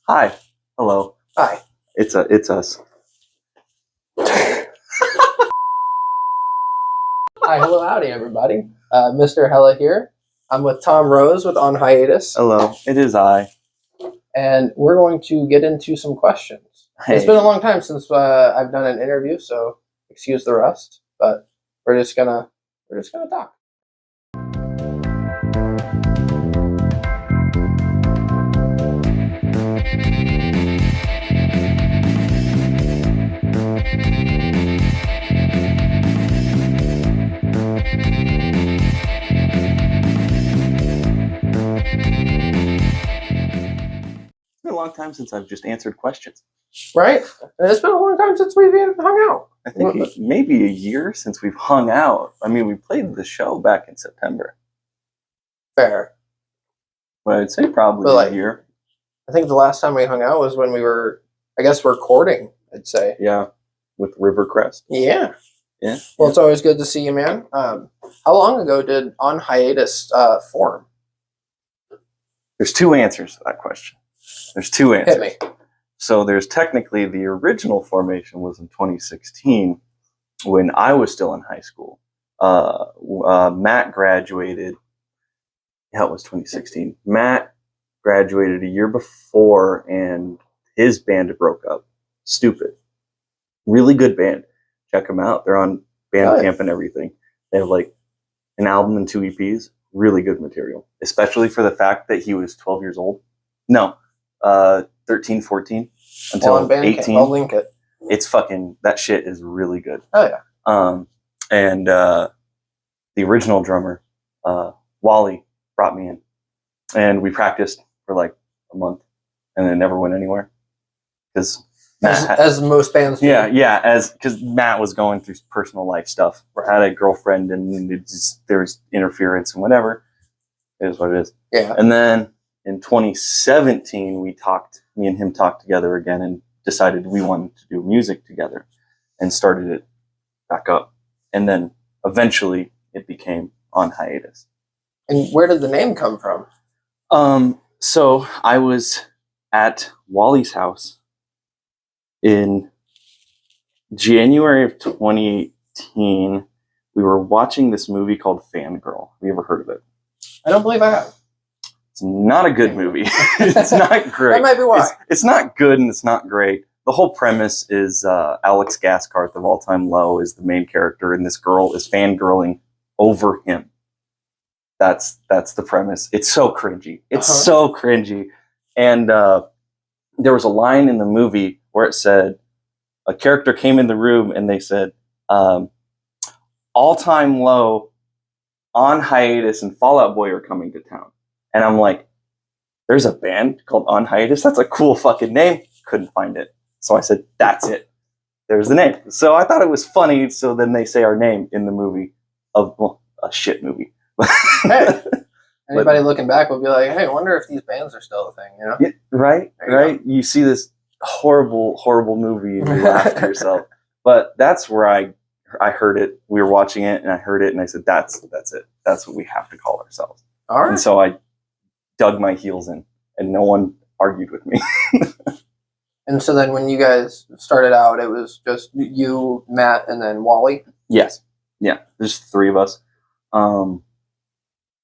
Hi. Hello. Hi. It's us. Hi, hello, howdy, everybody. MisterHella here. I'm with Tom Rose with On Hiatus. Hello. It is I. And we're going to get into some questions. Hey. It's been a long time since I've done an interview, so excuse the rust, but we're just gonna talk. It's been a long time since I've just answered questions. Right? And it's been a long time since we've hung out. I think maybe a year since we've hung out. I mean, we played the show back in September. Fair. But I'd say probably But a year. I think the last time we hung out was when we were, I guess, recording, I'd say. Yeah. With Rivercrest. Yeah. Yeah. Well, it's always good to see you, man. How long ago did On Hiatus form? There's two answers to that question. There's two answers. Hit me. So there's technically the original formation was in 2016 when I was still in high school. Matt graduated. Yeah, it was 2016. Matt graduated a year before and his band broke up. Stupid. Really good band. Check them out. They're on Bandcamp and everything. They have like an album and 2 EPs. Really good material. Especially for the fact that he was 12 years old. No. 13, 14 until on Bandcamp, 18. I'll link it. It's fucking, that shit is really good. Oh, yeah. And the original drummer, Wally, brought me in. And we practiced for like a month and then never went anywhere. Because as most bands do. Yeah, because Matt was going through personal life stuff. Right. Had a girlfriend and there was interference and whatever. It is what it is. Yeah. And then in 2017, me and him talked together again and decided we wanted to do music together and started it back up. And then eventually it became On Hiatus. And where did the name come from? So I was at Wally's house in January of 2018. We were watching this movie called Fangirl. Have you ever heard of it? I don't believe I have. It's not a good movie. It's not great. That might be why. It's not good and it's not great. The whole premise is Alex Gaskarth of All Time Low is the main character, and this girl is fangirling over him. That's the premise. It's so cringy. It's so cringy. And there was a line in the movie where it said, a character came in the room and they said, All Time Low, On Hiatus, and Fall Out Boy are coming to town. And I'm like, there's a band called On Hiatus? That's a cool fucking name. Couldn't find it. So I said, that's it. There's the name. So I thought it was funny. So then they say our name in the movie of, well, a shit movie. Hey, anybody looking back will be like, hey, I wonder if these bands are still a thing, you know? Yeah, right? There You see this horrible, horrible movie and you laugh to yourself. But that's where I heard it. We were watching it and I heard it and I said, that's it. That's what we have to call ourselves. All right. And so I dug my heels in and no one argued with me. And so then when you guys started out, it was just you, Matt, and then Wally? Yes. Yeah. There's 3 of us.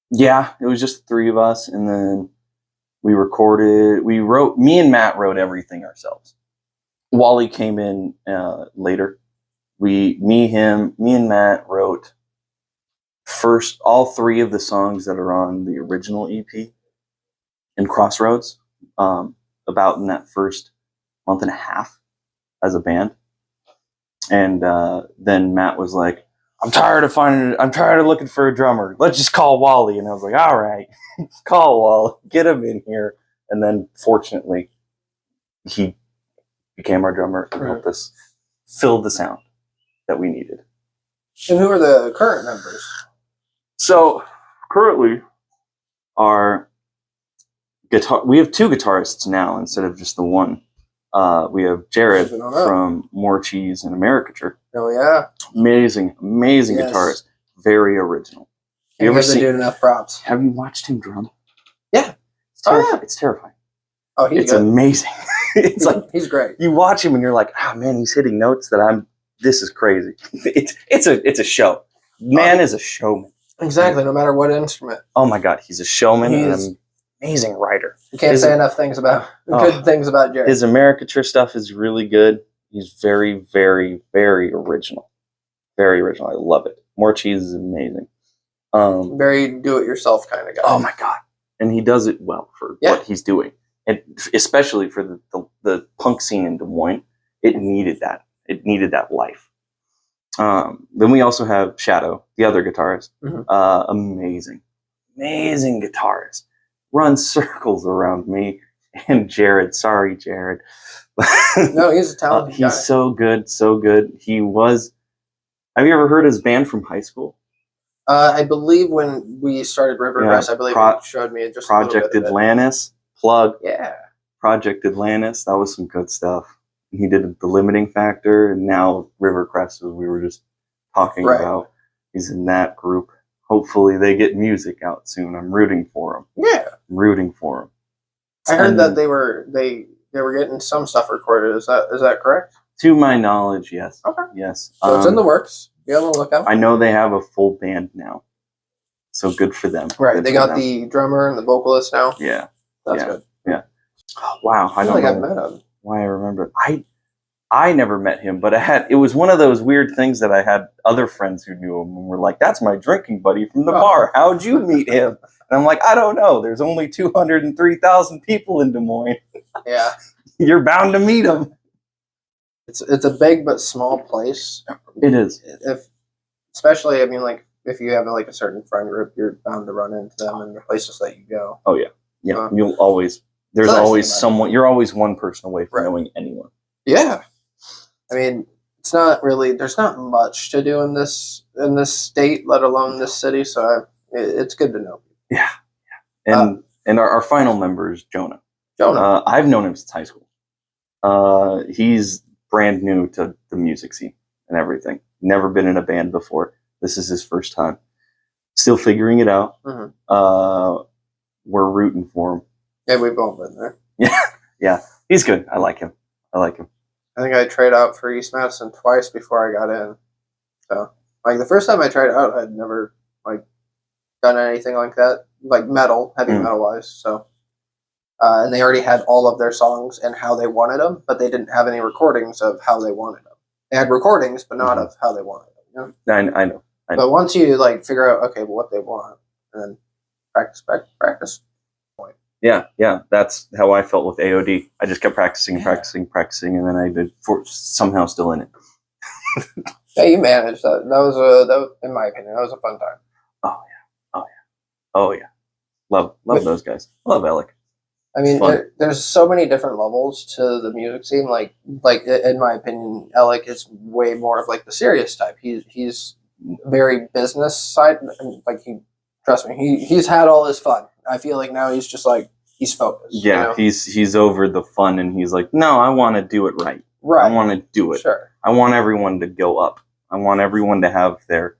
Yeah, it was just 3 of us. And then we recorded, me and Matt wrote everything ourselves. Wally came in later. Me and Matt wrote first all 3 of the songs that are on the original EP in Crossroads, about in that first month and a half as a band. And then Matt was like, I'm tired of looking for a drummer. Let's just call Wally. And I was like, all right, call Wally, get him in here. And then fortunately, he became our drummer and helped us fill the sound that we needed. And who are the current members? So currently, we have 2 guitarists now instead of just the one. We have Jared from More Cheese and Americature. Oh, yeah. Amazing guitarist. Very original. You ever seen enough props? Have you watched him drum? Yeah. It's terrifying. It's terrifying. Oh, he's It's good. amazing. It's like he's great. you watch him and you're like, oh man, he's hitting notes that this is crazy. It's a show. Man is a showman. Exactly, no matter what instrument. Oh my God, he's a showman and an amazing writer. You can't say enough things about good things about Jared. His Americature stuff is really good. He's very, very, very original. Very original. I love it. More Cheese is amazing. Very do-it-yourself kind of guy. Oh my God. And he does it well for what he's doing. And especially for the punk scene in Des Moines. It needed that. It needed that life. Then we also have Shadow, the other guitarist. Amazing guitarist. Runs circles around me and Jared. Sorry, Jared. No, he's a talented guy. He's so good, so good. He was. Have you ever heard his band from high school? I believe when we started Rivergrass, I believe you showed me just Project a little bit of Atlantis. Plug. Yeah. Project Atlantis. That was some good stuff. He did The Limiting Factor, and now Rivercrest, as we were just talking about. He's in that group. Hopefully they get music out soon. I'm rooting for him. Yeah. I'm rooting for him. I heard that they were getting some stuff recorded. Is that correct? To my knowledge, yes. Okay. Yes. So it's in the works. Be on the lookout. I know they have a full band now. So good for them. Right. Good they got the drummer and the vocalist now. Yeah. That's good. Yeah. Oh, wow. I don't know I've met him. why I remember. I never met him, but it was one of those weird things that I had other friends who knew him and were like, that's my drinking buddy from the bar. How'd you meet him? And I'm like, I don't know. There's only 203,000 people in Des Moines. Yeah. You're bound to meet him. It's a big but small place. It is. Especially, I mean, like, if you have like a certain friend group, you're bound to run into them in the places that you go. Oh yeah. Yeah. You'll always, there's always someone, you're always one person away from knowing anyone. Yeah. I mean, it's not really, there's not much to do in this state, let alone this city, so it's good to know. Yeah. And our final member is Jonah. I've known him since high school. He's brand new to the music scene and everything. Never been in a band before. This is his first time. Still figuring it out. We're rooting for him. Yeah, we've all been there. Yeah. He's good. I like him. I think I tried out for East Madison twice before I got in. So, like, the first time I tried out, I'd never, like, done anything like that. Like, heavy metal-wise, so. And they already had all of their songs and how they wanted them, but they didn't have any recordings of how they wanted them. They had recordings, but not of how they wanted them. You know? I know. But once you, like, figure out, okay, well, what they want, and then practice. Yeah. That's how I felt with AOD. I just kept practicing, and then I did somehow still in it. Yeah, you managed that. That was, in my opinion, that was a fun time. Oh yeah. Love those guys. Love Alec. I mean, there's so many different levels to the music scene. Like in my opinion, Alec is way more of like the serious type. He's very business side. Like trust me, he's had all his fun. I feel like now he's just like he's focused. Yeah, you know? he's over the fun, and he's like, no, I want to do it right. Right. I want to do it. Sure. I want everyone to go up. I want everyone to have their.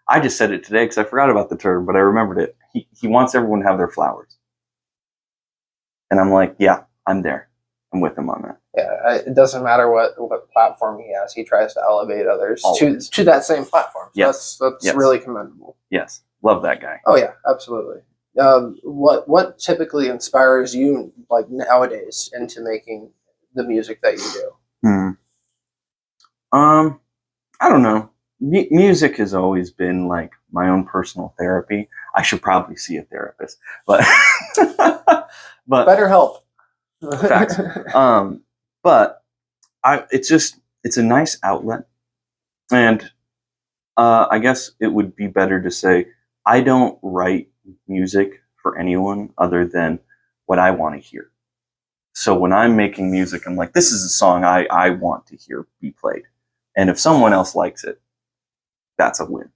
I just said it today because I forgot about the term, but I remembered it. He wants everyone to have their flowers. And I'm like, yeah, I'm there. I'm with him on that. Yeah, it doesn't matter what platform he has. He tries to elevate others to that same platform. So yes. That's really commendable. Yes. Love that guy. Oh, yeah, absolutely. What typically inspires you, like, nowadays into making the music that you do? I don't know. Music has always been, like, my own personal therapy. I should probably see a therapist. But better help. Facts. But it's a nice outlet, and I guess it would be better to say I don't write music for anyone other than what I want to hear. So when I'm making music, I'm like, this is a song I want to hear be played, and if someone else likes it, that's a win.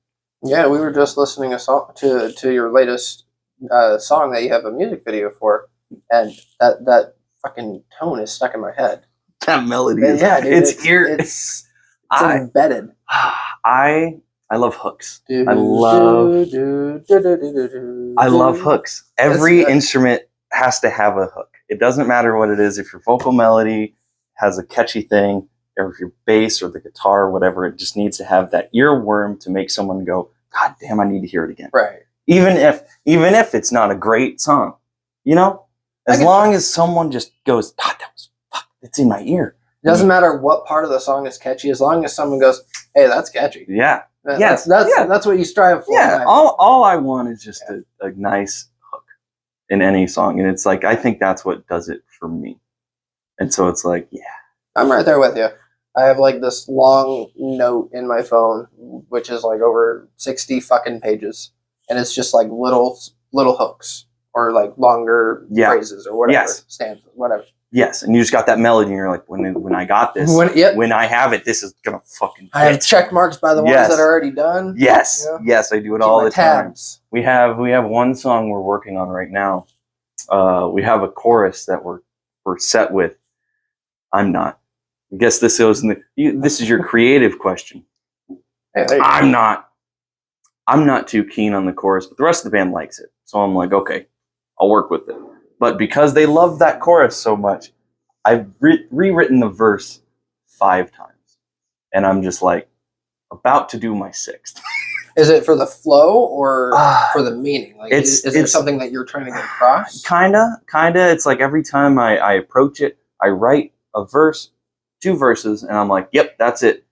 Yeah, we were just listening to your latest song that you have a music video for, and that fucking tone is stuck in my head. That melody is, yeah, dude, it's here. It's embedded. I love hooks. I love hooks. Every instrument has to have a hook. It doesn't matter what it is. If your vocal melody has a catchy thing, or if your bass or the guitar or whatever, it just needs to have that earworm to make someone go, God damn, I need to hear it again. Right. Even if it's not a great song, you know, as long as someone just goes, God, that was fuck, it's in my ear. It doesn't matter what part of the song is catchy, as long as someone goes, hey, that's catchy. Yeah. That's what you strive for. Yeah. All I want is just a nice hook in any song. And it's like, I think that's what does it for me. And so it's like, yeah. I'm right there with you. I have like this long note in my phone, which is like over 60 fucking pages. And it's just like little hooks or like longer phrases or whatever. Yes. Stanzas, whatever. Yes. And you just got that melody and you're like, when I got this, when I have it, this is going to fucking hit. I have check marks by the ones that are already done. Yes. You know? Yes. I do it all the time. We have one song we're working on right now. We have a chorus that we're set with. I'm not. I guess this is this is your creative question. Hey, I'm not too keen on the chorus, but the rest of the band likes it. So I'm like, okay, I'll work with it. But because they love that chorus so much, I've rewritten the verse 5 times. And I'm just like about to do my 6th. Is it for the flow or for the meaning? Like, is it something that you're trying to get across? Kinda. It's like every time I approach it, I write a verse, 2 verses, and I'm like, yep, that's it.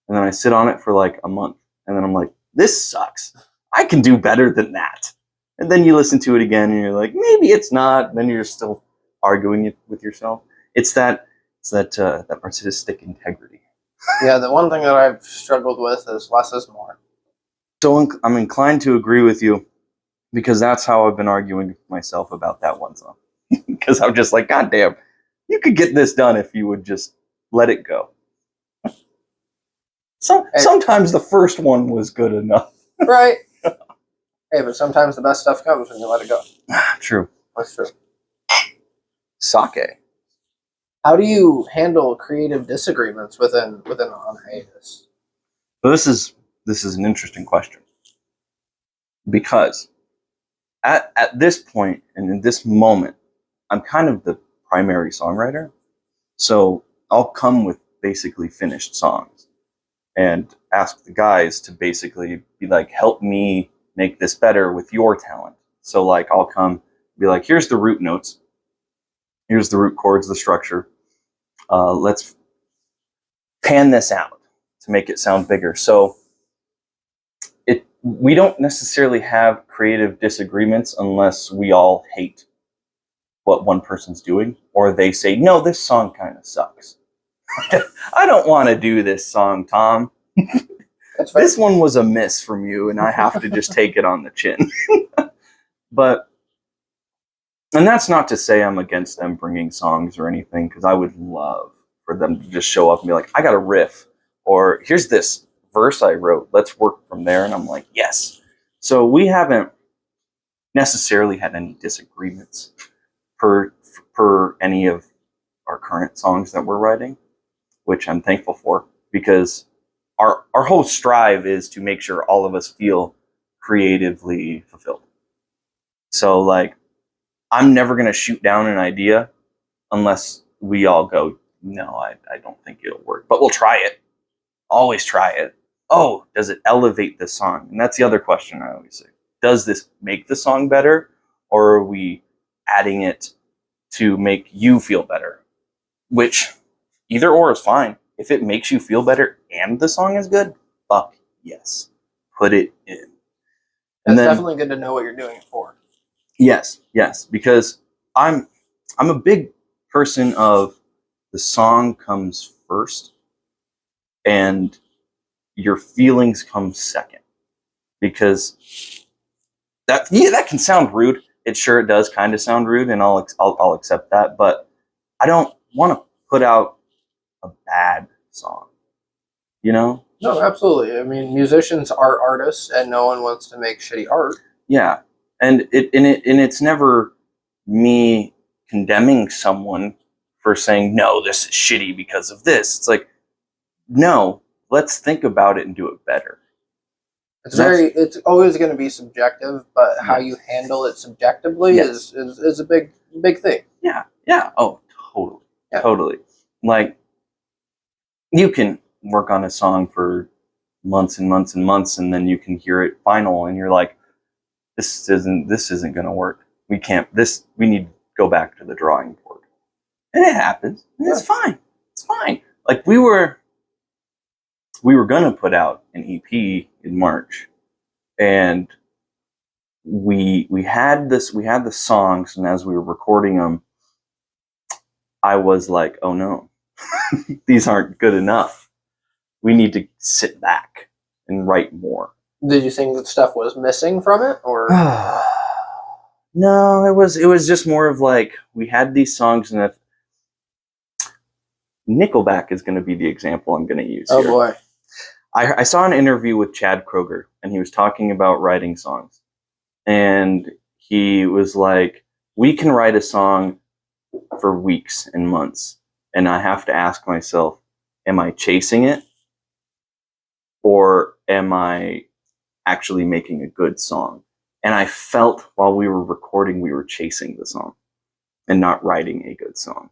And then I sit on it for like a month. And then I'm like, this sucks. I can do better than that. And then you listen to it again and you're like, maybe it's not. And then you're still arguing with yourself. It's that artistic integrity. Yeah, the one thing that I've struggled with is less is more. So I'm inclined to agree with you because that's how I've been arguing with myself about that one song. Because I'm just like, God damn, you could get this done if you would just let it go. Sometimes the first one was good enough. Right. Hey, but sometimes the best stuff comes when you let it go. True. That's true. Sake. How do you handle creative disagreements within On Hiatus? So this is an interesting question. Because at this point and in this moment, I'm kind of the primary songwriter. So I'll come with basically finished songs and ask the guys to basically be like, help me make this better with your talent. So like I'll come be like, here's the root notes. Here's the root chords, the structure. Let's pan this out to make it sound bigger. So we don't necessarily have creative disagreements unless we all hate what one person's doing, or they say, no, this song kind of sucks. I don't want to do this song, Tom. This one was a miss from you, and I have to just take it on the chin. And that's not to say I'm against them bringing songs or anything, because I would love for them to just show up and be like, I got a riff, or here's this verse I wrote. Let's work from there. And I'm like, yes. So we haven't necessarily had any disagreements per any of our current songs that we're writing, which I'm thankful for, because our whole strive is to make sure all of us feel creatively fulfilled. So like, I'm never going to shoot down an idea unless we all go, no, I don't think it'll work, but we'll try it. Always try it. Oh, does it elevate the song? And that's the other question I always say. Does this make the song better, or are we adding it to make you feel better? Which, either or is fine. If it makes you feel better and the song is good, fuck yes. Put it in. And it's definitely good to know what you're doing it for. Yes, because I'm a big person of the song comes first and your feelings come second. Because that can sound rude. It sure does kind of sound rude, and I'll accept that, but I don't want to put out a bad song. You know? No, absolutely. I mean, musicians are artists, and no one wants to make shitty art. Yeah. And it's never me condemning someone for saying, no, this is shitty because of this. It's like, no, let's think about it and do it better. It's always going to be subjective, but how you handle it subjectively is a big thing. Yeah. Yeah. Oh, totally. Yeah. Totally. Like, you can work on a song for months and months and months, and then you can hear it final, and you're like, this isn't going to work. We need to go back to the drawing board. And it happens. And it's fine. It's fine. Like, we were going to put out an EP in March, and we had the songs, and as we were recording them, I was like, oh no, these aren't good enough. We need to sit back and write more. Did you think that stuff was missing from it, or? No, it was just more of like, we had these songs, and if Nickelback is going to be the example I'm going to use here. Oh boy. I saw an interview with Chad Kroeger, and he was talking about writing songs. And he was like, we can write a song for weeks and months, and I have to ask myself, am I chasing it? Or am I actually making a good song? And I felt while we were recording, we were chasing the song and not writing a good song.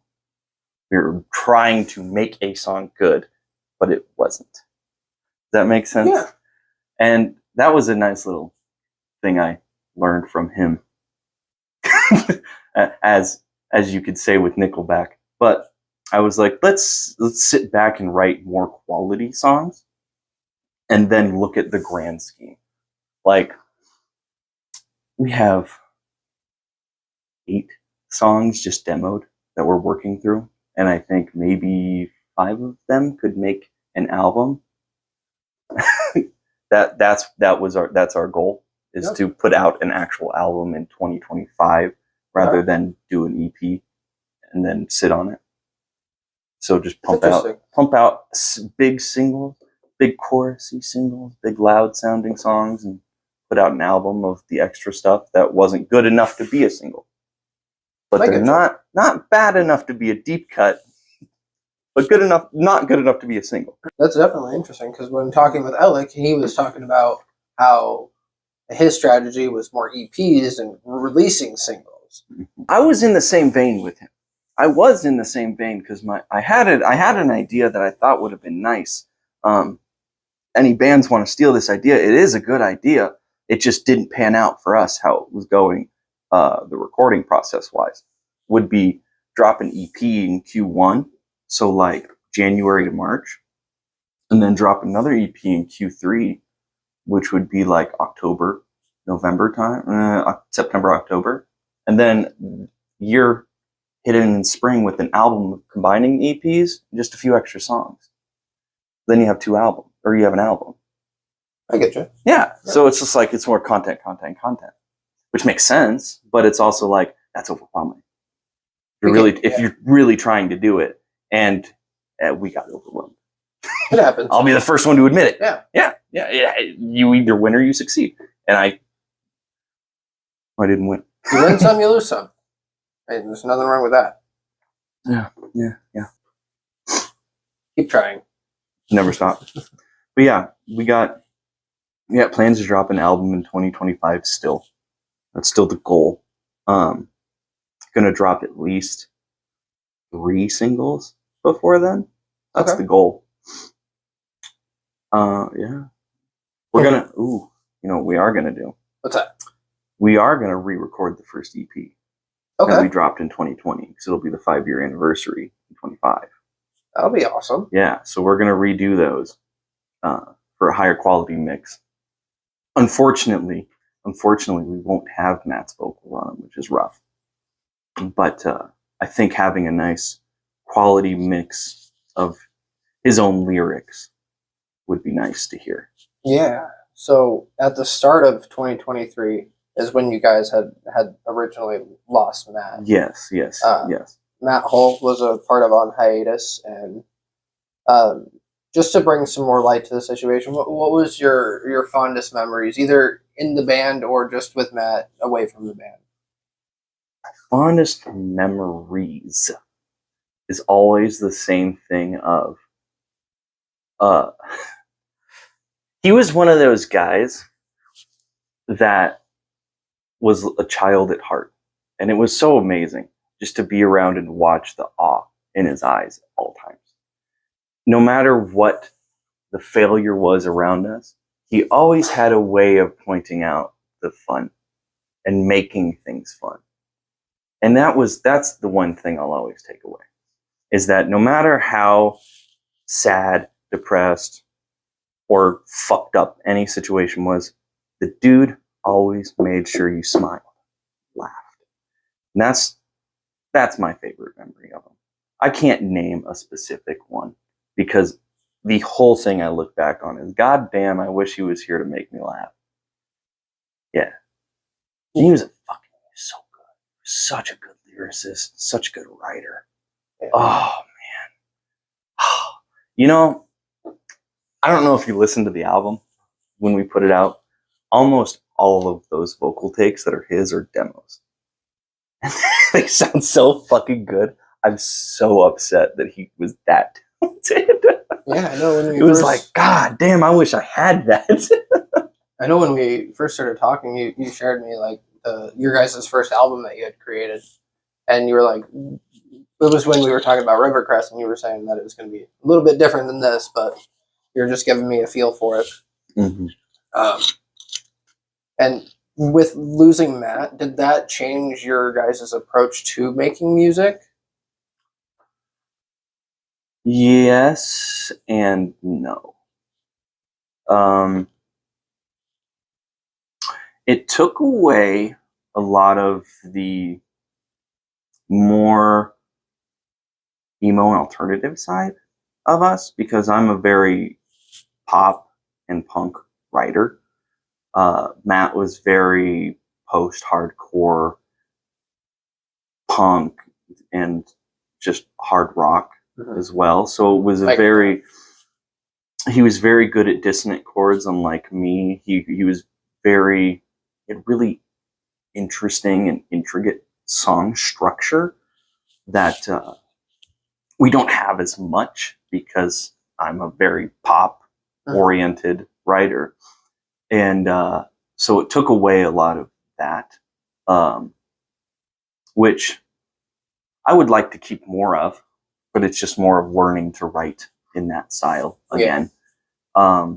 We were trying to make a song good, but it wasn't. Does that make sense? Yeah. And that was a nice little thing I learned from him. as you could say with Nickelback. But I was like, let's sit back and write more quality songs, and then look at the grand scheme. Like, we have 8 songs just demoed that we're working through, and I think maybe 5 of them could make an album. That's our goal, is to put out an actual album in 2025 rather than do an EP and then sit on it. So just pump out big singles, big chorusy singles, big loud sounding songs, and put out an album of the extra stuff that wasn't good enough to be a single. But they're not bad enough to be a deep cut, but not good enough to be a single. That's definitely interesting, because when talking with Alec, he was talking about how his strategy was more EPs and releasing singles. I was in the same vein with him. I was in the same vein because I had an idea that I thought would have been nice. Any bands want to steal this idea? It is a good idea. It just didn't pan out for us how it was going. The recording process wise would be drop an EP in Q1, so like January to March, and then drop another EP in Q3, which would be like October, November time, September, October, and then you're hit in spring with an album combining EPs, just a few extra songs. Then you have 2 albums, or you have an album. I get you. Yeah. So it's just like, it's more content, which makes sense, but it's also like, that's overwhelming. If you're really trying to do it, and we got overwhelmed. It happens. I'll be the first one to admit it. Yeah. You either win or you succeed. And I didn't win. You win some, you lose some. And there's nothing wrong with that. Yeah. Keep trying. Never stop. But yeah, we got plans to drop an album in 2025 still. That's still the goal. Gonna drop at least 3 singles before then. That's the goal. Yeah. We're gonna what we are gonna do. What's that? We are gonna re-record the first EP. That we dropped in 2020, because it'll be the 5-year anniversary in 25. That'll be awesome. Yeah, so we're gonna redo those for a higher quality mix. Unfortunately, we won't have Matt's vocal on them, which is rough. But I think having a nice quality mix of his own lyrics would be nice to hear. Yeah. So at the start of 2023 is when you guys had originally lost Matt. Yes. Matt Hull was a part of On Hiatus, and just to bring some more light to the situation, what was your fondest memories, either in the band or just with Matt away from the band? My fondest memories is always the same thing of he was one of those guys that was a child at heart, and it was so amazing. just to be around and watch the awe in his eyes at all times. No matter what the failure was around us, he always had a way of pointing out the fun and making things fun. And that's the one thing I'll always take away, is that no matter how sad, depressed, or fucked up any situation was, the dude always made sure you smiled, laughed. And that's my favorite memory of him. I can't name a specific one because the whole thing I look back on is, God damn, I wish he was here to make me laugh. Yeah. He was so good. Such a good lyricist, such a good writer. Yeah. Oh, man. You know, I don't know if you listened to the album when we put it out. Almost all of those vocal takes that are his are demos. They sound so fucking good. I'm so upset that he was that talented. Yeah, I know. It was like, God damn, I wish I had that. I know when we first started talking, you shared me like your guys' first album that you had created, and you were like, it was when we were talking about Rivercrest, and you were saying that it was going to be a little bit different than this, but you're just giving me a feel for it. Mm-hmm. And with losing Matt, did that change your guys' approach to making music? Yes and no. It took away a lot of the more emo and alternative side of us, because I'm a very pop and punk writer. Matt was very post-hardcore punk and just hard rock as well. So it was he was very good at dissonant chords, unlike me. He was very, really interesting and intricate song structure that we don't have as much because I'm a very pop-oriented writer. And so it took away a lot of that, which I would like to keep more of, but it's just more of learning to write in that style again. Yeah.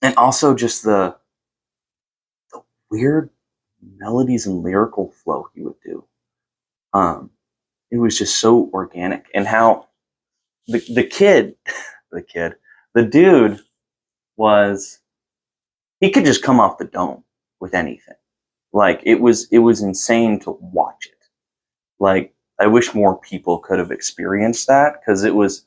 And also just the weird melodies and lyrical flow he would do. It was just so organic, and how the dude was, he could just come off the dome with anything. Like it was insane to watch it. Like I wish more people could have experienced that, because it was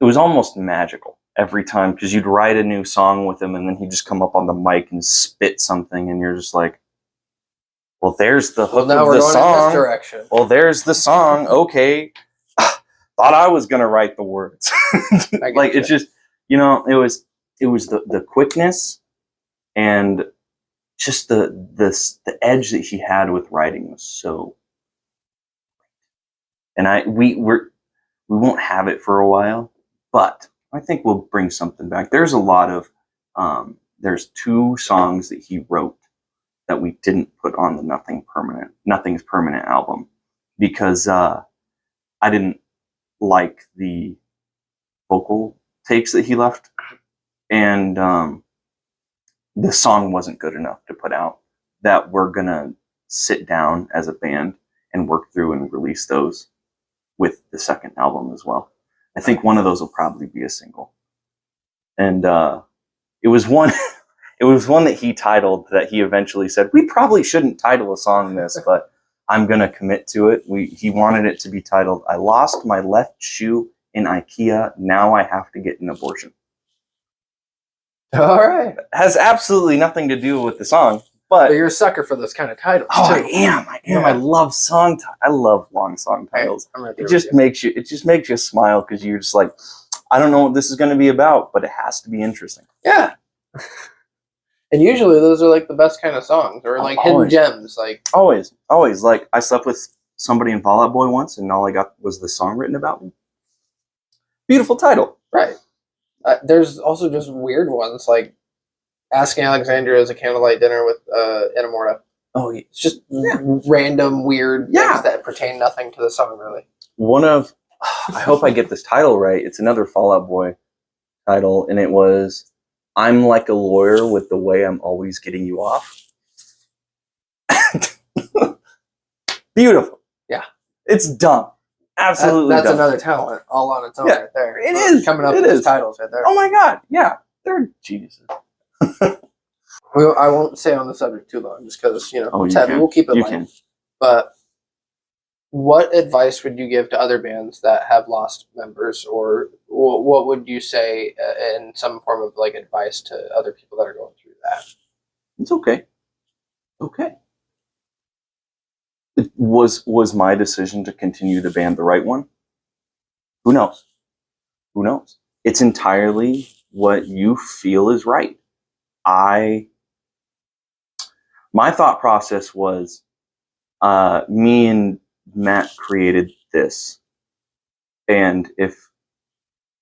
almost magical every time, because you'd write a new song with him and then he'd just come up on the mic and spit something, and you're just like, well, there's the hook of the song. Well, there's the song. Okay. Thought I was going to write the words. Like it's just, it was the quickness and just the edge that he had with writing was so. And we won't have it for a while, but I think we'll bring something back. There's a lot of there's 2 songs that he wrote that we didn't put on the Nothing's Permanent album, because I didn't like the vocal takes that he left, and the song wasn't good enough to put out, that we're gonna sit down as a band and work through and release those with the second album as well. I think one of those will probably be a single. And it was one that he titled, that he eventually said, we probably shouldn't title a song this, but I'm going to commit to it. He wanted it to be titled, I Lost My Left Shoe in IKEA, Now I Have to Get an Abortion. All right. It has absolutely nothing to do with the song, but you're a sucker for those kind of titles. Oh, too. I am. Yeah. I love I love long song titles. It just makes you smile, because you're just like, I don't know what this is going to be about, but it has to be interesting. Yeah. And usually those are like the best kind of songs, or like hidden gems. Like always. Like I slept with somebody in Fall Out Boy once, and all I got was the song written about me. Beautiful title. Right. There's also just weird ones, like Asking Alexandria is a Candlelight Dinner with Inamorta. Oh, yeah. It's just random, weird Yeah. things that pertain nothing to the song, really. I hope I get this title right. It's another Fall Out Boy title, and it was, I'm like a lawyer with the way I'm always getting you off. Beautiful. Yeah. It's dumb. Absolutely That's dumb. another talent all on its own right there. It is. Coming up It with is. these titles right there. Oh my god, yeah. They're geniuses. I won't stay on the subject too long just because, it's heavy. We'll keep it You light. can. But what advice would you give to other bands that have lost members, or what would you say in some form of like advice to other people that are going through that? It's okay. Okay. Was my decision to continue the band the right one? Who knows? Who knows? It's entirely what you feel is right. My thought process was, me and Matt created this, and if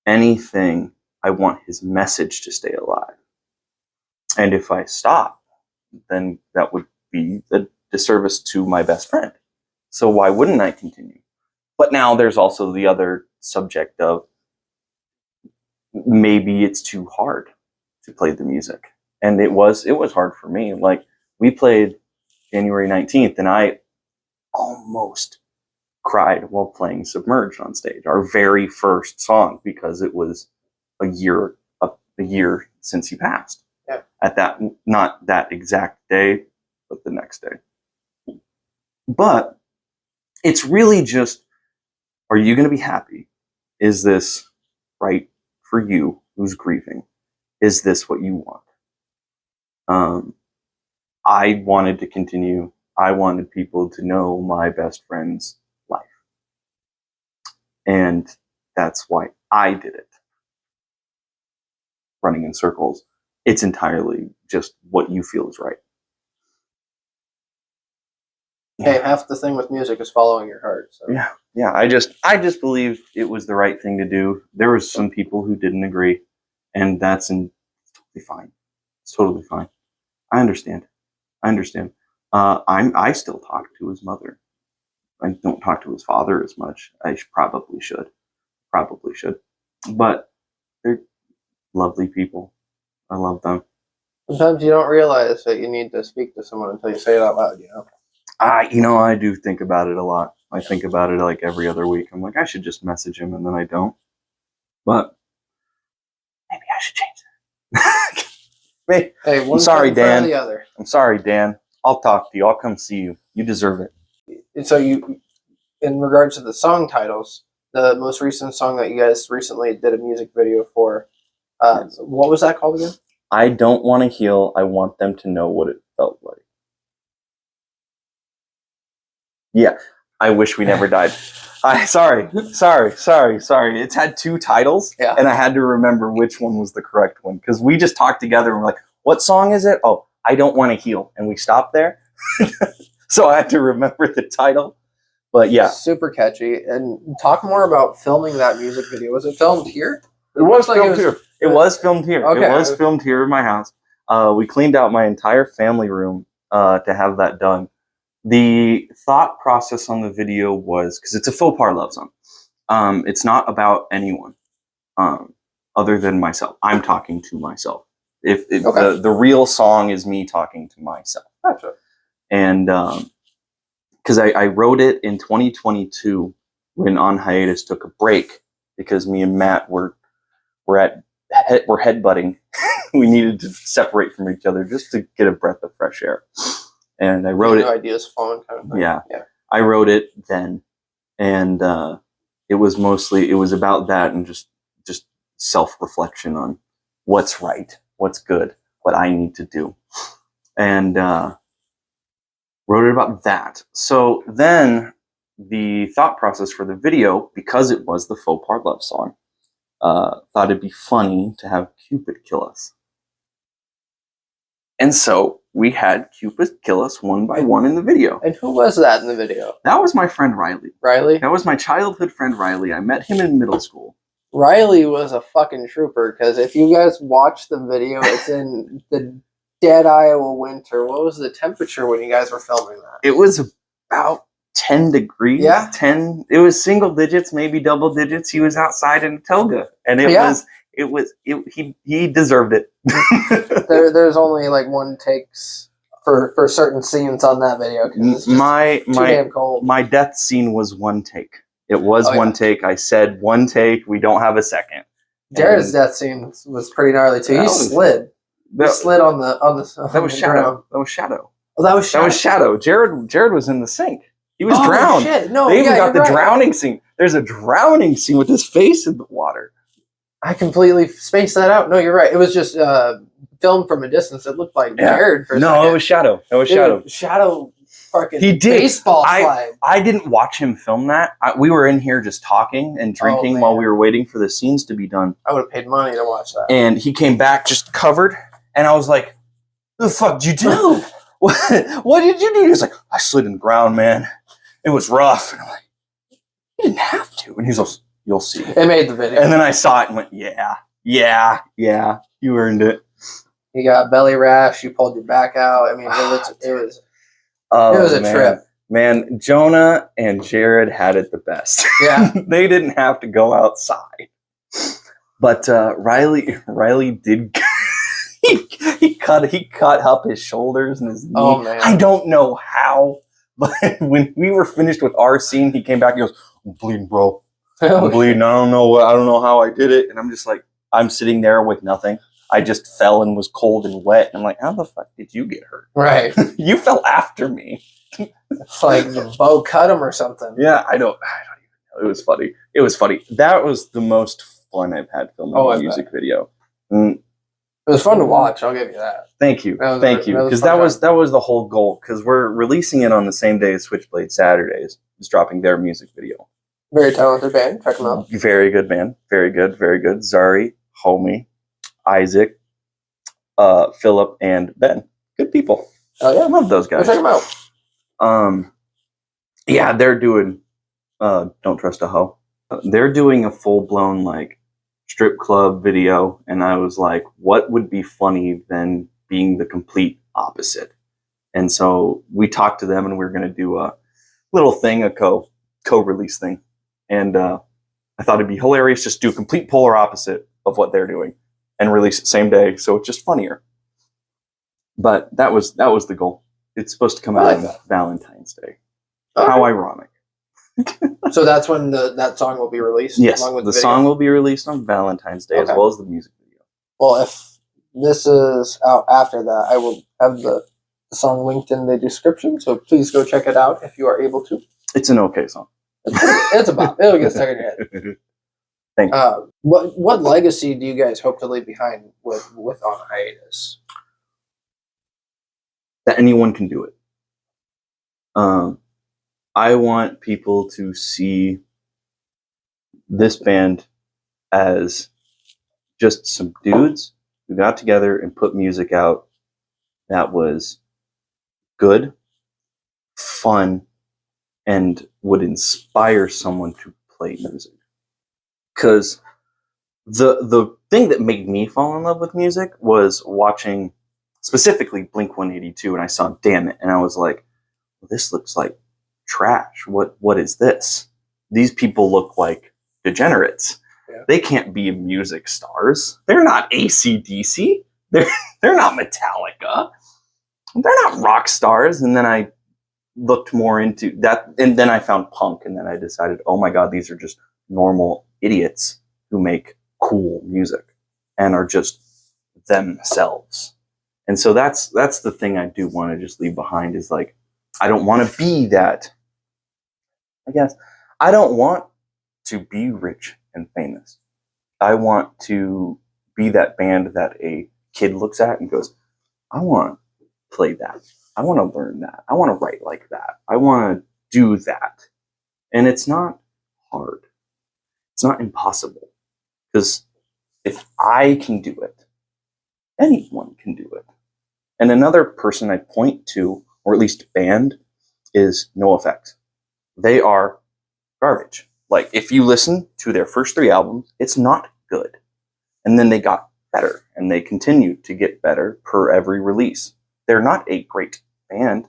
anything, I want his message to stay alive. And if I stop, then that would be a disservice to my best friend. So why wouldn't I continue? But now there's also the other subject of maybe it's too hard to play the music. And it was hard for me. Like, we played January 19th and I almost cried while playing Submerged on stage, our very first song, because it was a year since he passed. Yeah. At that, not that exact day, but the next day. But it's really just, are you going to be happy? Is this right for you who's grieving? Is this what you want? I wanted to continue. I wanted people to know my best friend's life. And that's why I did it. Running in circles. It's entirely just what you feel is right. Hey, half the thing with music is following your heart. So. Yeah. I just believe it was the right thing to do. There was some people who didn't agree, and that's totally fine. It's totally fine. I understand. I still talk to his mother. I don't talk to his father as much. I probably should. But they're lovely people. I love them. Sometimes you don't realize that you need to speak to someone until you say it out loud, I do think about it a lot. I think about it like every other week. I'm like, I should just message him, and then I don't. But maybe I should change that. Hey, I'm sorry, Dan. The other. I'm sorry, Dan. I'll talk to you. I'll come see you. You deserve it. And so in regards to the song titles, the most recent song that you guys recently did a music video for, what was that called again? I don't want to heal. I want them to know what it felt like. Yeah. I wish we never died. Sorry. It's had two titles, and I had to remember which one was the correct one, because we just talked together and we're like, what song is it? Oh, I Don't Want to Heal. And we stopped there. So I had to remember the title. But yeah. Super catchy. And talk more about filming that music video. Was it filmed here? It was filmed here. It was filmed here. Okay. It was filmed here in my house. We cleaned out my entire family room to have that done. The thought process on the video was, because it's a faux pas love song. It's not about anyone other than myself. I'm talking to myself. If the real song is me talking to myself. Gotcha. And because I wrote it in 2022 when On Hiatus took a break, because me and Matt were headbutting. We needed to separate from each other just to get a breath of fresh air. And I wrote it. Ideas flowing kind of thing. Yeah. I wrote it then, and it was about that, and just self-reflection on what's right, what's good, what I need to do, and wrote it about that. So then the thought process for the video, because it was the faux pas love song, thought it'd be funny to have Cupid kill us. And so we had Cupid kill us one by one in the video. And who was that in the video? That was my friend Riley. Riley? That was my childhood friend Riley. I met him in middle school. Riley was a fucking trooper, because if you guys watch the video, it's in the dead Iowa winter. What was the temperature when you guys were filming that? It was about 10 degrees. Yeah. 10. It was single digits, maybe double digits. He was outside in a toga, and he deserved it. There's only like one takes for certain scenes on that video. It's just too damn cold. My death scene was one take. It was one take. I said one take. We don't have a second. Jared's death scene was pretty gnarly too. He slid. He slid on the. That was Shadow. That was Shadow. Oh, that was Shadow. That was Shadow. Jared was in the sink. He was drowned. Shit. No, they even got the drowning scene. There's a drowning scene with his face in the water. I completely spaced that out. No, you're right. It was just filmed from a distance. It looked like Jared for a second. No, it was Shadow. It was Shadow. Shadow fucking he did. Baseball slide. I didn't watch him film that. We were in here just talking and drinking while we were waiting for the scenes to be done. I would have paid money to watch that. And he came back just covered, and I was like, "What the fuck did you do? What did you do?" He was like, "I slid in the ground, man. It was rough." And I'm like, "You didn't have to." And he's like, "You'll see." It made the video. And then I saw it and went, yeah, you earned it. You got belly rash. You pulled your back out. I mean, it was a trip. Man, Jonah and Jared had it the best. Yeah. They didn't have to go outside. But Riley did. he cut up his shoulders and his knee. Oh, man. I don't know how, but when we were finished with our scene, he came back and he goes, "I'm bleeding, bro. I'm bleeding. I don't know how I did it." And I'm just like, I'm sitting there with nothing. I just fell and was cold and wet. And I'm like, how the fuck did you get hurt? Right. You fell after me. It's like the bow cut him or something. Yeah, I don't even know. It was funny. That was the most fun I've had filming a music video. It was fun to watch. I'll give you that. Thank you. Because that was the whole goal. Because we're releasing it on the same day as Switchblade Saturdays. It's dropping their music video. Very talented band. Check them out. Very good band. Very good. Very good. Zari, Homie, Isaac, Philip, and Ben. Good people. Oh yeah, I love those guys. Go check them out. Yeah, they're doing Don't Trust a Hoe. They're doing a full-blown like strip club video, and I was like, what would be funny than being the complete opposite? And so we talked to them, and we were going to do a little thing, a co-release thing. And I thought it'd be hilarious just do a complete polar opposite of what they're doing and release it same day, so it's just funnier. But that was the goal. It's supposed to come out on Valentine's Day. Okay. How ironic. So that's when that song will be released? Yes, along with the song will be released on Valentine's Day as well as the music video. Well, if this is out after that, I will have the song linked in the description, so please go check it out if you are able to. It's an okay song. It's a bop. It'll get stuck in your head. Thank you. What legacy do you guys hope to leave behind with On Hiatus? That anyone can do it. I want people to see this band as just some dudes who got together and put music out that was good, fun, and would inspire someone to play music. Because the thing that made me fall in love with music was watching specifically Blink-182, and I saw Damn It, and I was like, well, this looks like trash. What is this? These people look like degenerates. Yeah. They can't be music stars. They're not AC/DC. They're not Metallica. They're not rock stars. And then I looked more into that, and then I found punk, and then I decided, oh my god, these are just normal idiots who make cool music and are just themselves. And so that's the thing I do want to just leave behind is like, I don't want to be that. I guess I don't want to be rich and famous. I want to be that band that a kid looks at and goes, I want to play that. I want to learn that. I want to write like that. I want to do that. And it's not hard. It's not impossible. Because if I can do it, anyone can do it. And another person I point to, or at least band, is NoFX. They are garbage. Like, if you listen to their first 3 albums, it's not good. And then they got better, and they continue to get better per every release. They're not a great band,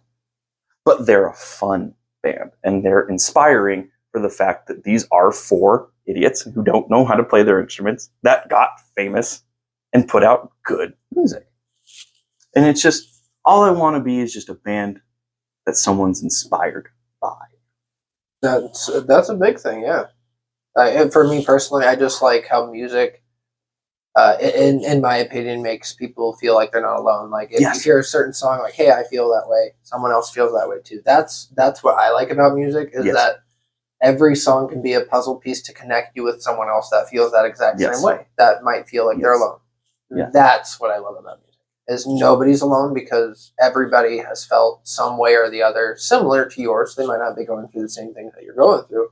but they're a fun band, and they're inspiring for the fact that these are 4 idiots who don't know how to play their instruments that got famous and put out good music. And it's just, all I want to be is just a band that someone's inspired by. That's a big thing, yeah. And for me personally, I just like how music, in my opinion, makes people feel like they're not alone. Like if you hear a certain song, like, hey, I feel that way, someone else feels that way too. That's what I like about music, is that every song can be a puzzle piece to connect you with someone else that feels that exact same way, that might feel like they're alone. Yeah. That's what I love about music, is nobody's alone, because everybody has felt some way or the other similar to yours. They might not be going through the same things that you're going through,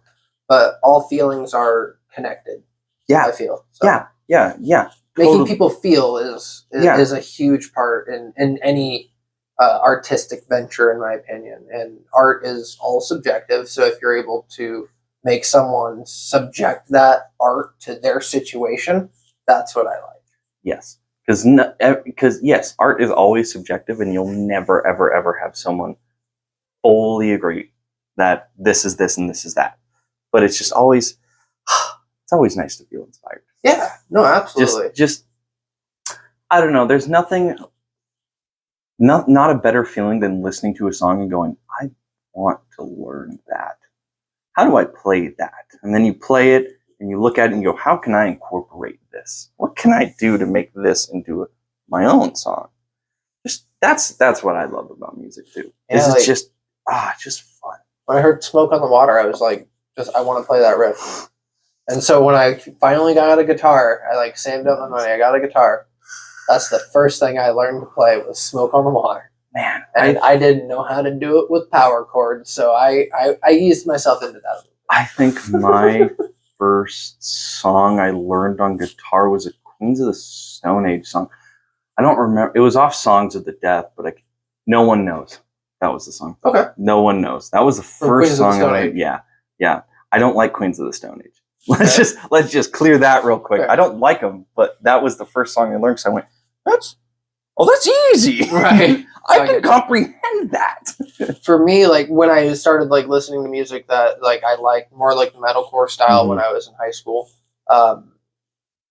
but all feelings are connected. Yeah. I feel. So Yeah. Making people feel is a huge part in any artistic venture, in my opinion. And art is all subjective. So if you're able to make someone subject that art to their situation, that's what I like. Yes. Because yes, art is always subjective, and you'll never, ever, ever have someone fully agree that this is this and this is that. But it's just always, it's always nice to feel inspired. Yeah, no, absolutely. Just I don't know. There's nothing, not a better feeling than listening to a song and going, I want to learn that. How do I play that? And then you play it and you look at it and you go, how can I incorporate this? What can I do to make this into my own song? Just that's what I love about music too. Yeah, it's just fun. When I heard "Smoke on the Water," I was like, I want to play that riff. And so when I finally got a guitar, I saved up my money. I got a guitar. That's the first thing I learned to play was "Smoke on the Water." Man, and I didn't know how to do it with power chords, so I eased myself into that. I think my first song I learned on guitar was a Queens of the Stone Age song. I don't remember. It was off Songs of the Deaf, but no one knows. That was the song. Okay. No one knows. That was the first song I made. Yeah. I don't like Queens of the Stone Age. Let's just clear that real quick. Okay. I don't like them, but that was the first song I learned, because I went, that's easy. Right. I can comprehend that. For me, when I started listening to music that I liked more like the metalcore style when I was in high school,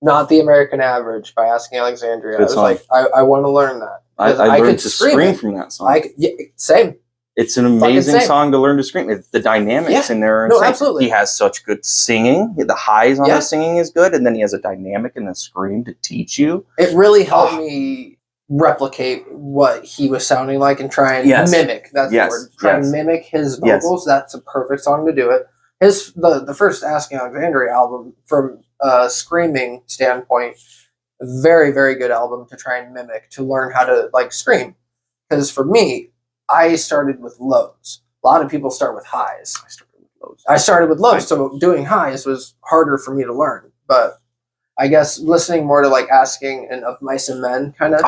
Not the American Average by Asking Alexandria. Good I was song. I want to learn that. I learned to scream from that song. Same. It's an amazing song to learn to scream. The dynamics in there are insane. Absolutely. He has such good singing. The highs on the singing is good, and then he has a dynamic in the scream to teach you. It really helped me replicate what he was sounding like and try and mimic. That's the word. Try and mimic his vocals. That's a perfect song to do it. The first Asking Alexandria album, from a screaming standpoint, very, very good album to try and mimic, to learn how to scream. Because for me, I started with lows. A lot of people start with highs. I started with lows, so doing highs was harder for me to learn. But I guess listening more to Asking and Of Mice and Men, kind of,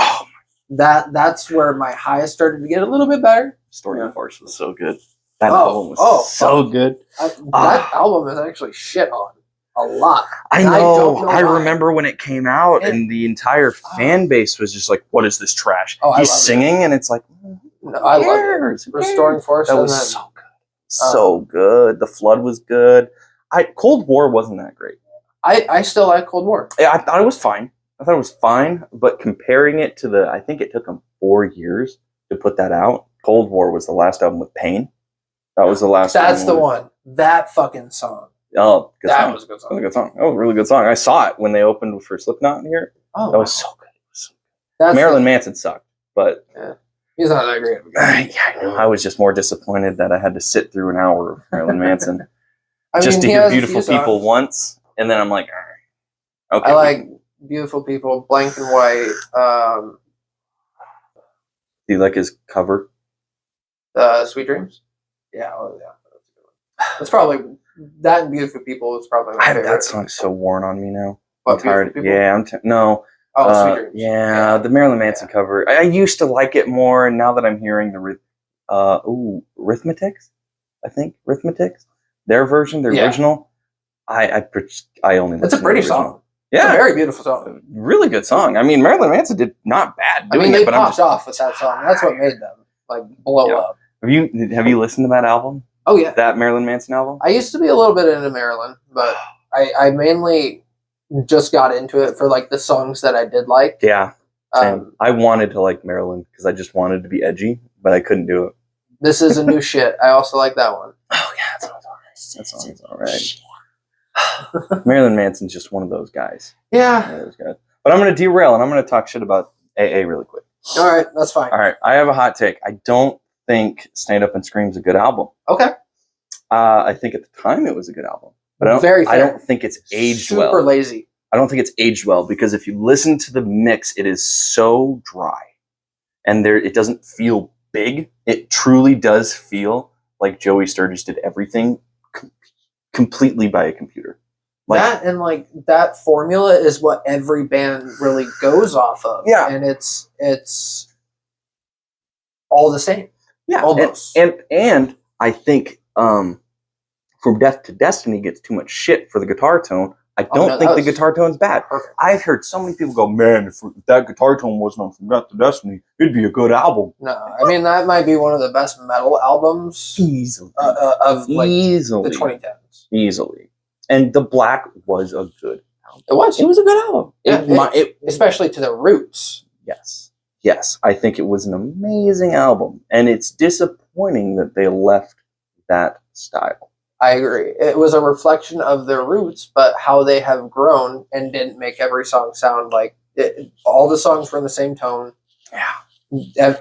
that's where my highs started to get a little bit better. Story of Farce was so good. That album was so good. That album is actually shit on a lot. I know. I remember when it came out, and the entire fan base was just like, "What is this trash?" He's singing, and it's like, I love it. Restoring Force. That was so good. So good. The Flood was good. Cold War wasn't that great. I still like Cold War. Yeah, I thought it was fine. But comparing it to I think it took them 4 years to put that out. Cold War was the last album with Pain. That was the last. That's the one. That fucking song. Oh, that was a good song. That was a good song. That was a really good song. I saw it when they opened for Slipknot here. Oh, that was so good. Marilyn Manson sucked, but he's not that great. I know. I was just more disappointed that I had to sit through an hour of Marilyn Manson to hear Beautiful People once, and then I'm like, all right, okay. I like Beautiful People, Blank and White. Do you like his cover? Sweet Dreams. Yeah, that's a good one. That's probably that, and Beautiful People is probably my favorite. That song's so worn on me now. What, I'm tired. Yeah, no. Sweet Dreams. Yeah, the Marilyn Manson cover. I used to like it more, and now that I'm hearing the Rhythmatics, I think Rhythmatics, their version, their original. I only. It's a pretty song. It's a Yeah, very beautiful song. really good song. I mean, Marilyn Manson did not bad I doing mean, they it, but I'm popped just off with that song. That's what made them like blow Yeah. up. Have you listened to that album? Oh yeah, That Marilyn Manson album? I used to be a little bit into Marilyn, but I mainly just got into it for like the songs that I did like. Yeah. Same. I wanted to like Marilyn because I just wanted to be edgy, but I couldn't do it. This is a new shit. I also like that one. Oh yeah, that song's alright. That song's alright. Marilyn Manson's just one of those guys. Yeah. One of those guys. But I'm going to derail and I'm going to talk shit about AA really quick. All right, that's fine. All right, I have a hot take. I don't think Stand Up and Scream's a good album. Okay. I think at the time it was a good album, but I don't think it's aged well. Super lazy. I don't think it's aged well because if you listen to the mix, it is so dry, and it doesn't feel big. It truly does feel like Joey Sturgis did everything completely by a computer. Like, that and like that formula is what every band really goes off of. Yeah, and it's all the same. Yeah, almost. And I think From Death to Destiny gets too much shit for the guitar tone. I don't think the guitar tone's bad. Perfect. I've heard so many people go, man, if that guitar tone wasn't on From Death to Destiny, it'd be a good album. No, I mean that might be one of the best metal albums Easily. Of like Easily. the 2010s. Easily. And The Black was a good album. It was. It was a good album. Yeah, especially to the roots. Yes. Yes. I think it was an amazing album. And it's disappointing that they left that style. I agree. It was a reflection of their roots, but how they have grown and didn't make every song sound like it. All the songs were in the same tone. Yeah.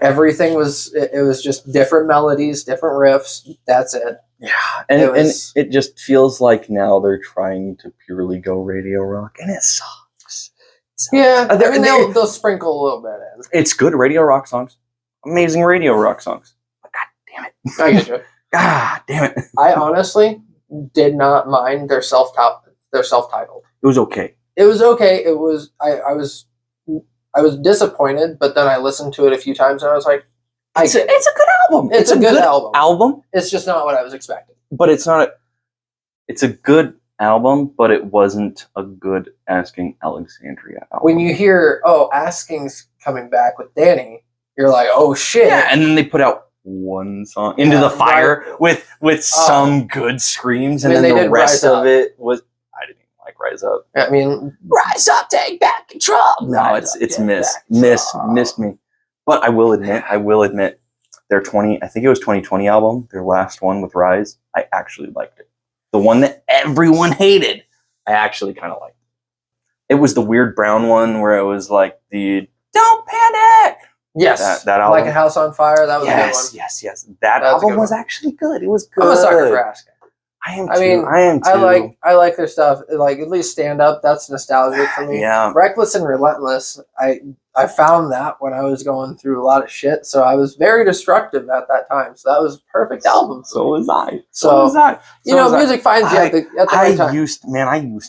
Everything was, it was just different melodies, different riffs. That's it. Yeah. And it just feels like now they're trying to purely go radio rock, and it sucks. Yeah. I mean, they'll sprinkle a little bit in. It's good radio rock songs. Amazing radio rock songs. But God damn it. I get you. God damn it. I honestly did not mind their self-titled. It was okay. It was okay. It was I was disappointed, but then I listened to it a few times and I was like, it's a good album. It's a good album. It's just not what I was expecting. But it's a good album, but it wasn't a good Asking Alexandria album. When you hear, Asking's coming back with Danny, you're like, oh shit. Yeah, and then they put out one song, Into the Fire, with some good screams, and then the rest of it was, I didn't even like Rise Up. I mean, Rise Up, take back control. No, it's missed me. But I will admit, their I think it was 2020 album, their last one with Rise, I actually liked it. The one that everyone hated, I actually kind of liked it. It was the weird brown one where it was like the Don't Panic. Yes, that album. Like a House on Fire. That was a good one. Yes. That album was actually good. It was good. I'm a sucker for Asking. I am too. I like their stuff. Like at least Stand Up. That's nostalgic for me. Yeah. Reckless and Relentless. I found that when I was going through a lot of shit. So I was very destructive at that time. So that was a perfect album. So was I. Music finds you at the right time. I used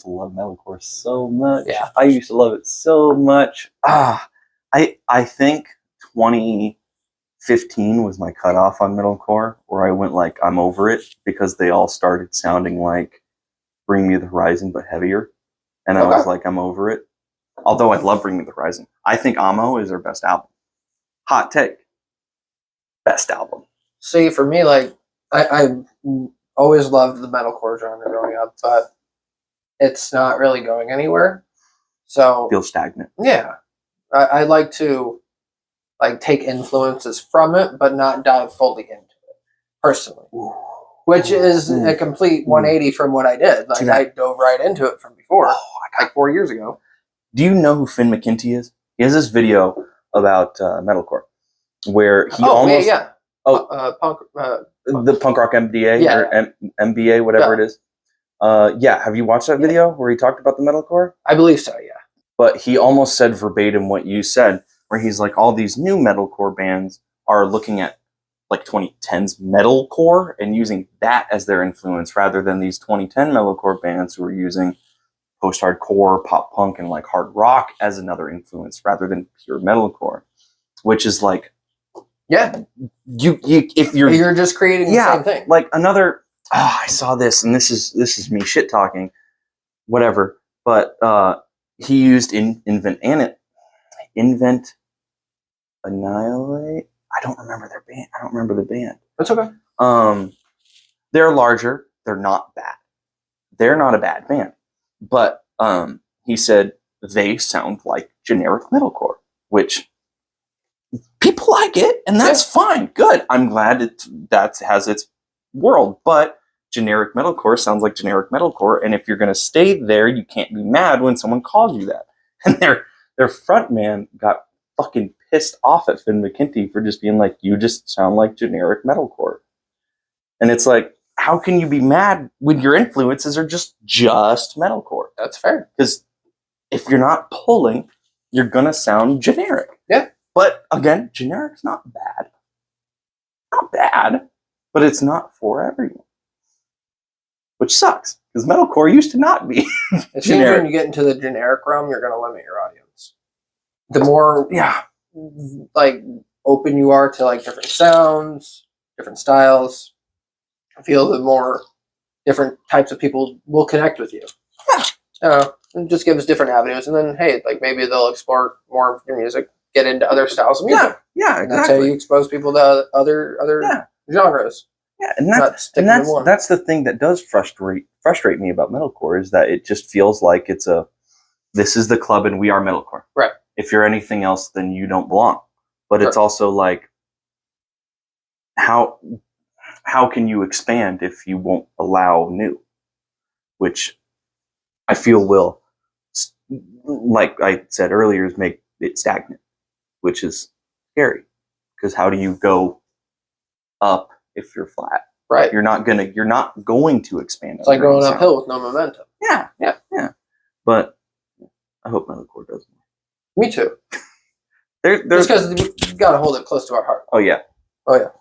to love metalcore so much. Yeah. I used to love it so much. I think 2015 was my cutoff on metalcore, where I went like, I'm over it, because they all started sounding like Bring Me the Horizon, but heavier. And I was like, I'm over it. Although I love Bring Me the Horizon. I think Amo is their best album. Hot take. Best album. See, for me, like, I always loved the metalcore genre growing up, but it's not really going anywhere. So Feels stagnant. Yeah. I like to take influences from it, but not dive fully into it, personally. Which is a complete 180 from what I did. Like, I dove right into it from before, like 4 years ago. Do you know who Finn McKenty is? He has this video about metalcore where he punk. The punk rock MDA or MBA, whatever it is. Have you watched that video where he talked about the metalcore? I believe so, yeah. But he almost said verbatim what you said, where he's like, all these new metalcore bands are looking at like 2010's metalcore and using that as their influence, rather than these 2010 metalcore bands who are using post-hardcore, pop punk, and like hard rock as another influence, rather than pure metalcore, which is like, if you're just creating the same thing. Like another, I saw this, and this is me shit talking, whatever. But he used Invent Annihilate. I don't remember their band. I don't remember the band. That's okay. They're larger. They're not bad. They're not a bad band. But he said they sound like generic metalcore, which people like it, and that's fine. Good. I'm glad that has its world. But generic metalcore sounds like generic metalcore, and if you're going to stay there, you can't be mad when someone calls you that. And their front man got fucking pissed off at Finn McKenty for just being like, you just sound like generic metalcore. And it's like, how can you be mad when your influences are just metalcore? That's fair. Because if you're not pulling, you're going to sound generic. Yeah. But again, generic's not bad. Not bad, but it's not for everyone. Which sucks, because metalcore used to not be It seems when you get into the generic realm, you're going to limit your audience. The more like open you are to like different sounds, different styles, I feel the more different types of people will connect with you. Yeah. It just gives different avenues, and then hey, like maybe they'll explore more of your music, get into other styles of music. Yeah, and that's how you expose people to other genres. Yeah, and that's the thing that does frustrate me about metalcore, is that it just feels like this is the club and we are metalcore. Right. If you're anything else, then you don't belong. But it's also like, how can you expand if you won't allow new? Which I feel will, like I said earlier, is make it stagnant, which is scary. Because how do you go up if you're flat? Right. You're not going to expand. It's like going uphill with no momentum. Yeah. But I hope metalcore does more. Me too. There's because we gotta hold it close to our heart. Oh yeah. But,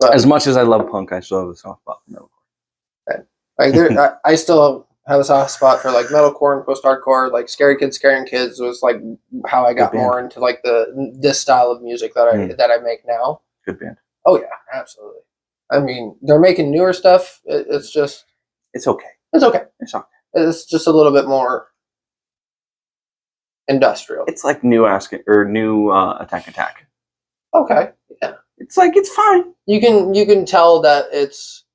as much as I love punk, I still have a soft spot for metalcore. Like I still have a soft spot for like metalcore and post-hardcore. Like Scary Kids, Scaring Kids was like how I got more into like this style of music that I make now. Good band. Oh yeah, absolutely. I mean, they're making newer stuff. It's okay. It's okay. It's just a little bit more industrial. It's like new Attack. Okay. Yeah. It's like, it's fine. You can tell that it's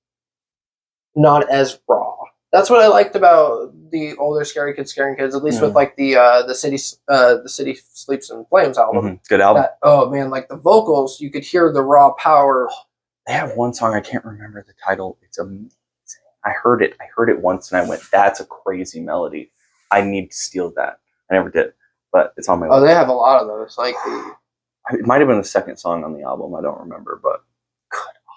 not as raw. That's what I liked about the older Scary Kids, Scaring Kids, at least with like the City Sleeps in Flames album. Good album. Oh man, like the vocals, you could hear the raw power. They have one song, I can't remember the title. It's amazing. I heard it once and I went, that's a crazy melody. I need to steal that. I never did, but it's on my list. Oh, they have a lot of those. Like it might have been the second song on the album. I don't remember, but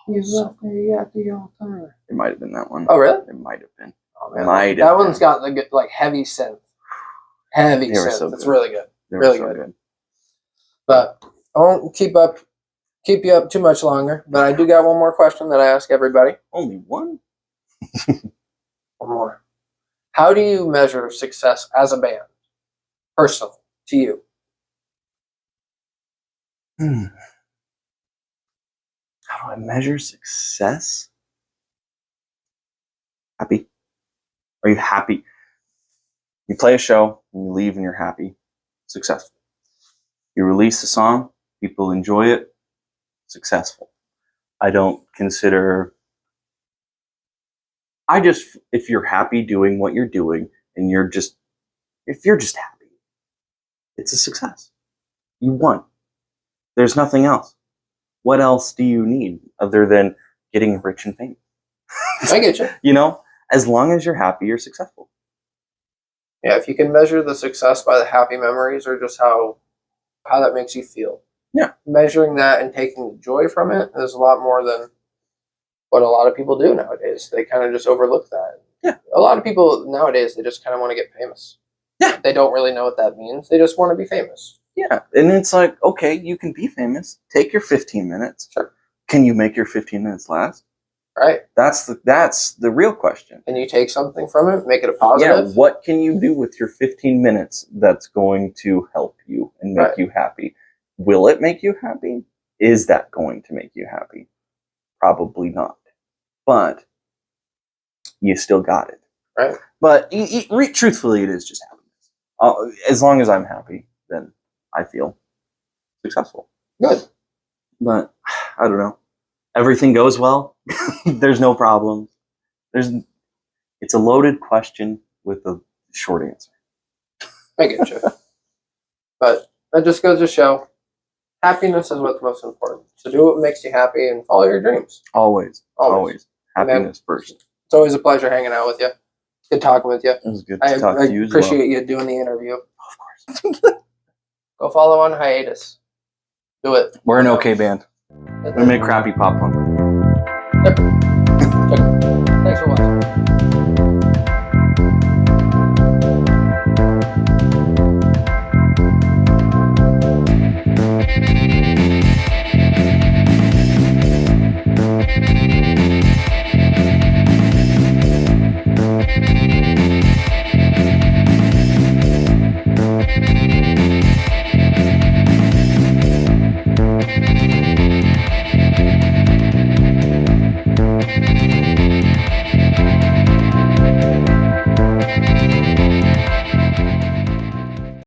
you left me at the altar. It might have been that one. Oh, really? It might have been. Oh, man. That one's got the good, like heavy synth. Heavy synth. So it's really good. Really good. But I won't keep you up too much longer. But I do got one more question that I ask everybody. Only one? One more. How do you measure success as a band, personally, to you? How do I measure success? Happy. Are you happy? You play a show and you leave and you're happy. Successful. You release a song, people enjoy it. Successful. I don't consider... if you're happy doing what you're doing and if you're just happy, it's a success. You won. There's nothing else. What else do you need other than getting rich and famous? I get you. You know, as long as you're happy, you're successful. Yeah, if you can measure the success by the happy memories or just how that makes you feel. Yeah. Measuring that and taking the joy from it is a lot more than what a lot of people do nowadays. They kind of just overlook that. Yeah. A lot of people nowadays, they just kind of want to get famous. Yeah. They don't really know what that means. They just want to be famous. Yeah. And it's like, okay, you can be famous. Take your 15 minutes. Sure. Can you make your 15 minutes last? Right. That's the real question. And you take something from it, make it a positive. Yeah, what can you do with your 15 minutes that's going to help you and make you happy? Will it make you happy? Is that going to make you happy? Probably not. But you still got it. Right. But truthfully, it is just happiness. as long as I'm happy, then I feel successful. Good. But I don't know. Everything goes well. There's no problems. It's a loaded question with a short answer. I get you. But that just goes to show happiness is what's most important. So do what makes you happy and follow your dreams. Always. Happiness first. It's always a pleasure hanging out with you. Good talking with you. It was good to talk to you as well. I appreciate you doing the interview. Of course. Go follow On Hiatus. Do it. We're an okay band. We make crappy pop punk. Yep. Thanks for watching.